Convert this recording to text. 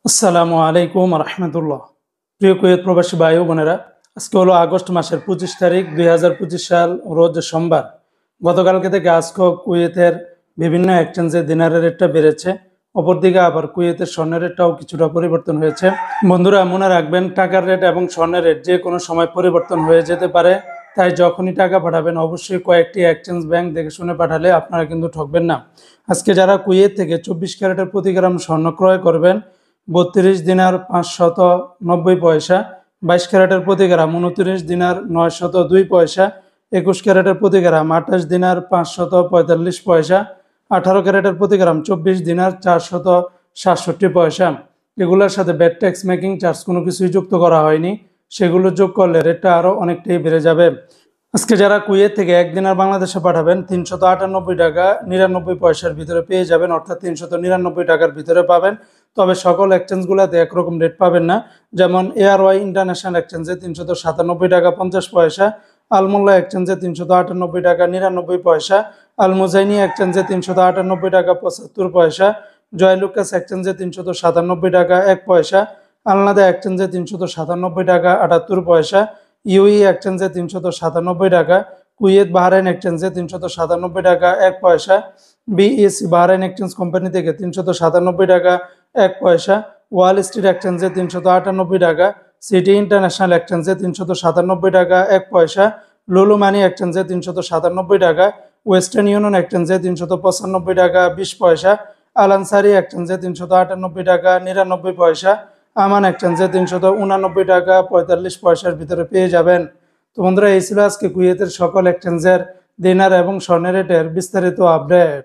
আসসালামু আলাইকুম রহমতুল্লাহ। প্রিয় কুয়েত প্রবাসী ভাই ও বোনেরা, আজকে হলো আগস্ট মাসের 25 তারিখ 2025 সাল, রোজ সোমবার। গতকালকে থেকে আজকে কুয়েতের বিভিন্ন এক্সচেঞ্জে দিনারের রেটটা বেড়েছে, অপরদিকে আবার কুয়েতের স্বর্ণের রেটটাও কিছুটা পরিবর্তন হয়েছে। বন্ধুরা, মনে রাখবেন, টাকার রেট এবং স্বর্ণের রেট যে কোনো সময় পরিবর্তন হয়ে যেতে পারে। তাই যখনই টাকা পাঠাবেন অবশ্যই কয়েকটি এক্সচেঞ্জ ব্যাংক দেখে শুনে পাঠালে আপনারা কিন্তু ঠকবেন না। আজকে যারা কুয়েত থেকে 24 ক্যারেটের প্রতি গ্রাম স্বর্ণ ক্রয় করবেন, 32 দিনার 590 পয়সা, 22 ক্যারেটের প্রতি গ্রাম 29 দিনার 902 পয়সা, 21 ক্যারেটের প্রতি গ্রাম 28 দিনার 545 পয়সা, 18 ক্যারেটের প্রতি গ্রাম 24 দিনার 467 পয়সা। এগুলোর সাথে ব্যাট ট্যাক্স মেকিং চার্জ কোনো কিছুই যুক্ত করা হয়নি, সেগুলো যোগ করলে রেটটা আরও অনেকটাই বেড়ে যাবে। আজকে যারা কুয়েত থেকে 1 দিনার বাংলাদেশে পাঠাবেন 398 টাকা 99 পয়সার ভিতরে পেয়ে যাবেন, অর্থাৎ 399 টাকার ভিতরে পাবেন। তবে সকল এক্সচেঞ্জগুলোতে একরকম রেট পাবেন না। যেমন এআরওয়াই ইন্টারন্যাশনাল এক্সচেঞ্জে 397 টাকা 50 পয়সা, আলমোল্লা এক্সচেঞ্জে 398 টাকা 99 পয়সা, আলমুজাইনি এক্সচেঞ্জে 398 টাকা 75 পয়সা, জয়লুকাস এক্সচেঞ্জে 397 টাকা 1 পয়সা, আলনাদা এক্সচেঞ্জে 397 টাকা 78 পয়সা, ইউই এক্সচেঞ্জে 397 টাকা, কুয়েত বাহরাইন এক্সচেঞ্জে 397 টাকা 1 পয়সা, বিইসি বাহরাইন এক্সচেঞ্জ কোম্পানি থেকে 397 টাকা 1 পয়সা, ওয়াল স্ট্রিট এক্সচেঞ্জে 398 টাকা, সিটি ইন্টারন্যাশনাল এক্সচেঞ্জে 397 টাকা 1 পয়সা, লুলু মানি এক্সচেঞ্জে 397 টাকা, ওয়েস্টার্ন ইউনিয়ন এক্সচেঞ্জে 395 টাকা 20 পয়সা, আলানসারি এক্সচেঞ্জে 398 টাকা 99 পয়সা, আমান এক্সচেঞ্জে 389 টাকা 45 পয়সার ভিতরে পেয়ে যাবেন। তো বন্ধুরা, এই ছিল আজকে কুয়েতের সকল এক্সচেঞ্জের দিনার এবং স্বর্ণের রেটের বিস্তারিত আপডেট।